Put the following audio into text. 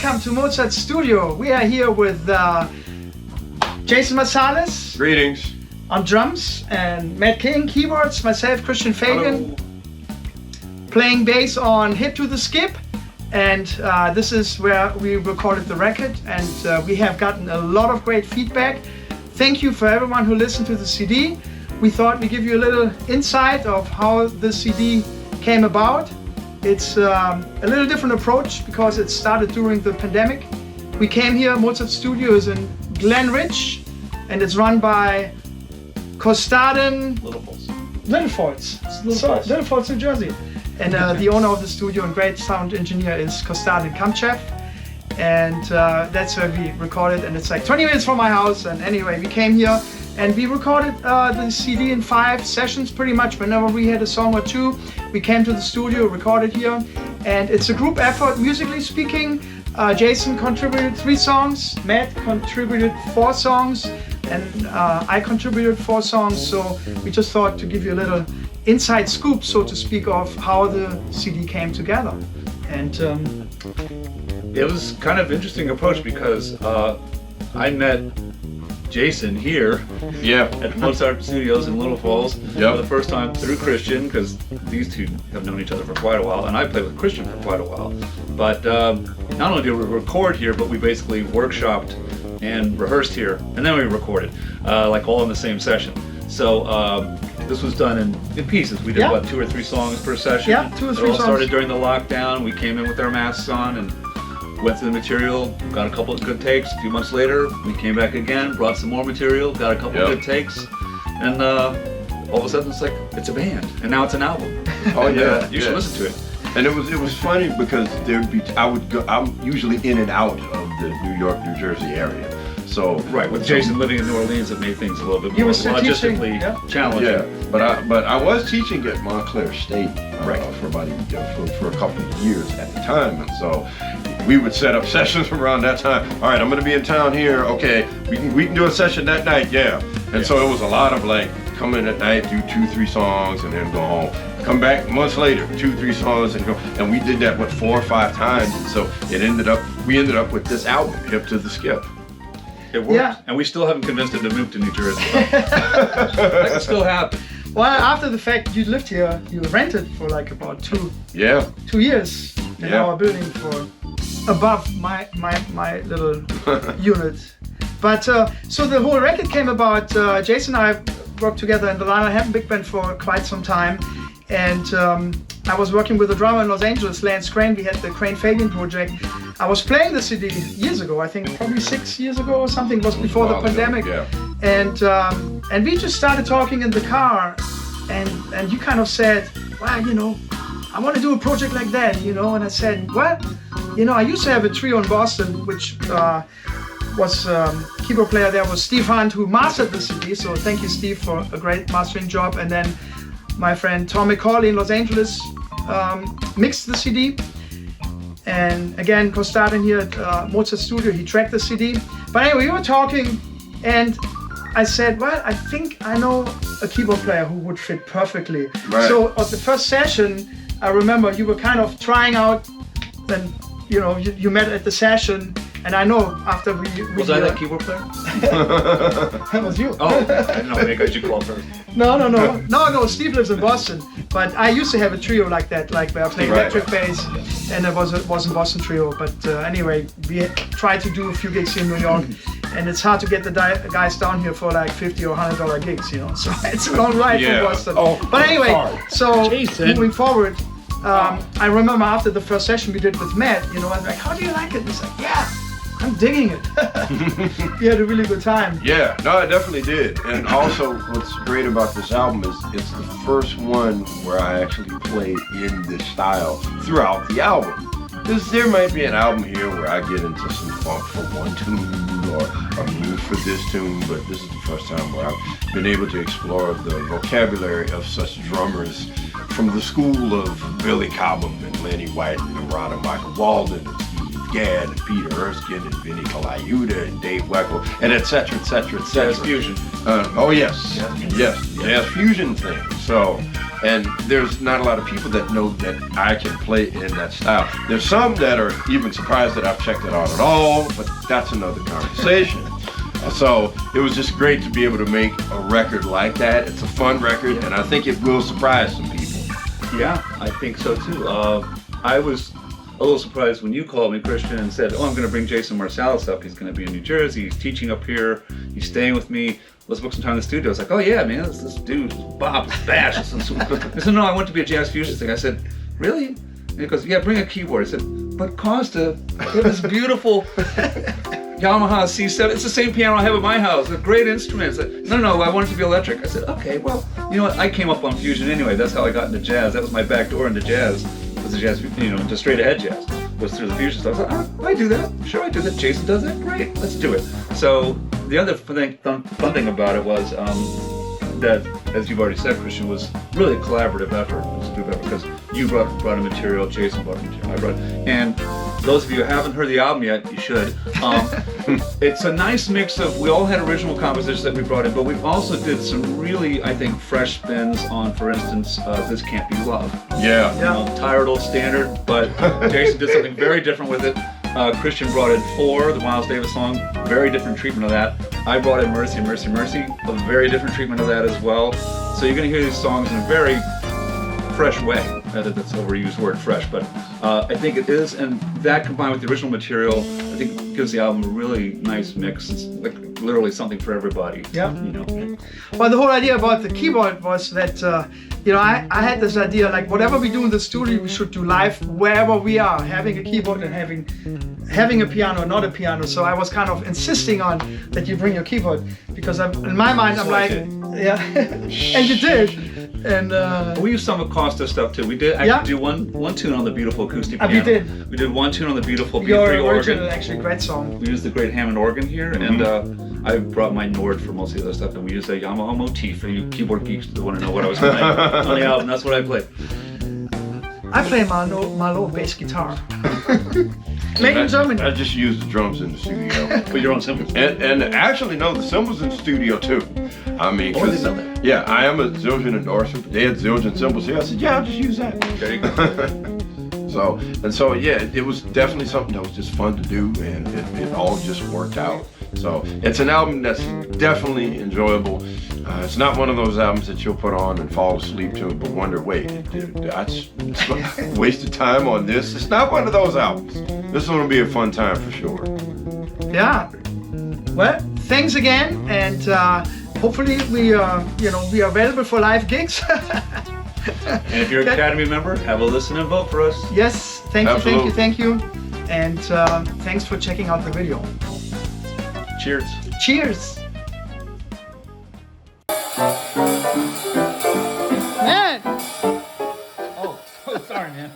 welcome to Mozart Studio. We are here with Jason Marsalis. Greetings. On drums, and Matt King, keyboards, myself, Christian Fabian. Hello. Playing bass on Hit to the Skip. And this is where we recorded the record, and we have gotten a lot of great feedback. Thank you for everyone who listened to the CD. We thought we'd give you a little insight of how the CD came about. It's a little different approach because it started during the pandemic. We came here. Mozart Studio is in Glen Ridge, and it's run by Kostadin Little Falls. Little Falls, New Jersey. And the owner of the studio and great sound engineer is Kostadin Kamcev. And that's where we recorded, and it's like 20 minutes from my house. And anyway, we came here and we recorded the CD in 5 sessions pretty much. Whenever we had a song or two, we came to the studio, recorded here. And it's a group effort, musically speaking. Jason contributed 3 songs, Matt contributed 4 songs, and I contributed 4 songs. So we just thought to give you a little inside scoop, so to speak, of how the CD came together. And it was kind of interesting approach because I met Jason here at Mozart Studios in Little Falls for the first time through Christian, because these two have known each other for quite a while, and I played with Christian for quite a while. But not only did we record here, but we basically workshopped and rehearsed here, and then we recorded, like all in the same session. So this was done in pieces. We did what, 2 or 3 songs per session? Yeah, 2 or 3 songs. It all started during the lockdown. We came in with our masks on and went through the material, got a couple of good takes. A few months later, we came back again, brought some more material, got a couple of good takes, and all of a sudden it's like, it's a band, and now it's an album. Oh yeah, you should listen to it. And it was funny because I'm usually in and out of the New York, New Jersey area. So with Jason living in New Orleans, it made things a little bit You more were still logistically challenging. Yeah, but I was teaching at Montclair State for about for a couple of years at the time, and so we would set up sessions around that time. All right, I'm going to be in town here. Okay, we can do a session that night. Yeah, and so it was a lot of like come in at night, do 2, 3 songs, and then go home. Come back months later, 2, 3 songs, and go. And we did that 4 or 5 times, and so we ended up with this album, Hip to the Skip. It worked, and we still haven't convinced him to move to New Jersey. That can still happen. Well, after the fact, you lived here, you rented for like about 2 years in our building for above my little unit. But so the whole record came about. Jason and I worked together in the Lionel Hampton Big Band for quite some time, and I was working with a drummer in Los Angeles, Lance Crane. We had the Crane Fabian project. I was playing the CD years ago, I think probably 6 years ago or something. It was before the pandemic. And we just started talking in the car, and you kind of said, well, I want to do a project like that, and I said, well, I used to have a trio in Boston, which was keyboard player there was Steve Hunt, who mastered the CD, so thank you, Steve, for a great mastering job. And then my friend Tom McCauley in Los Angeles mixed the CD. And again, Kostadin here at Mozart Studio, he tracked the CD. But anyway, we were talking, and I said, well, I think I know a keyboard player who would fit perfectly. Right. So at the first session, I remember you were kind of trying out, and you met at the session, and I know after we was I that keyboard player? That was you. Oh, I didn't know, maybe I should call her. No, Steve lives in Boston, but I used to have a trio like that, like where I played electric bass, and it was a Boston trio. But anyway, we tried to do a few gigs here in New York, and it's hard to get the guys down here for like $50 or $100 gigs, so it's a long ride from Boston. But anyway, so moving forward, I remember after the first session we did with Matt, I was like, how do you like it? He's like, yeah, I'm digging it. We had a really good time. Yeah, no, I definitely did. And also, what's great about this album is it's the first one where I actually played in this style throughout the album. Because there might be an album here where I get into some funk for one tune or a move for this tune, but this is the first time where I've been able to explore the vocabulary of such drummers from the school of Billy Cobham and Lenny White and Ronald Michael Walden and Steve Gadd and Peter Erskine and Vinny Colaiuta and Dave Weckl and et cetera, et cetera, et cetera. Jazz fusion. Oh yes, yes, jazz fusion thing. So, and there's not a lot of people that know that I can play in that style. There's some that are even surprised that I've checked it out at all, but that's another conversation. So it was just great to be able to make a record like that. It's a fun record, and I think it will surprise some people. Yeah, I think so too. I was a little surprised when you called me, Christian, and said, "Oh, I'm going to bring Jason Marsalis up. He's going to be in New Jersey. He's teaching up here. He's staying with me. Let's book some time in the studio." I was like, "Oh yeah, man, this dude, Bob, this bash." I said, "No, I want to be a jazz fusion thing." I said, "Really?" And he goes, "Yeah, bring a keyboard." I said, "But Costa, get this beautiful Yamaha C7. It's the same piano I have at my house. They're great instruments." I said, No, I want it to be electric." I said, "Okay, well, you know what? I came up on fusion anyway. That's how I got into jazz. That was my back door into jazz. Was the jazz, into straight ahead jazz. Was through the fusion stuff." I was like, I do that. Sure, I do that. Jason does it. Great, let's do it. So the other fun thing about it was that, as you've already said, Christian, was really a collaborative effort. It was a group effort because you brought a material, Jason brought a material, I brought, and those of you who haven't heard the album yet, you should. It's a nice mix of, we all had original compositions that we brought in, but we also did some really, I think, fresh spins on, for instance, This Can't Be Love. Yeah. Tired old standard, but Jason did something very different with it. Christian brought in 4, the Miles Davis song, very different treatment of that. I brought in Mercy, Mercy, Mercy, a very different treatment of that as well. So you're going to hear these songs in a very fresh way. That's an overused word, fresh, but I think it is, and that combined with the original material, I think gives the album a really nice mix. It's like literally something for everybody. Yeah. Well, the whole idea about the keyboard was that, I had this idea, like whatever we do in the studio, we should do live wherever we are, having a keyboard and having a piano, not a piano. So I was kind of insisting on that you bring your keyboard, because in my mind, I'm like, yeah, and you did. And we used some of Costa's stuff too. We did actually do one tune on the beautiful acoustic piano. We did. We did one tune on the beautiful B3 Your organ. Actually, great song. We used the great Hammond organ here, and I brought my Nord for most of the other stuff, and we used a Yamaha motif. And you keyboard geeks that want to know what I was playing on the album, that's what I played. I play my low bass guitar. Made in Germany. I just used the drums in the studio. Put your own cymbals. And actually, no, the cymbals in the studio too. I mean, yeah, I am a Zildjian endorser. They had Zildjian cymbals here. I said, yeah, I'll just use that. There you go. So yeah, it was definitely something that was just fun to do, and it all just worked out. So it's an album that's definitely enjoyable. It's not one of those albums that you'll put on and fall asleep to but wonder, wait, did I wasted time on this? It's not one of those albums. This one will be a fun time for sure. Yeah. Well, thanks again, and hopefully we are available for live gigs. And if you're an Academy member, have a listen and vote for us. Yes, thank you. And thanks for checking out the video. Cheers. Cheers. Man! Oh, sorry, man.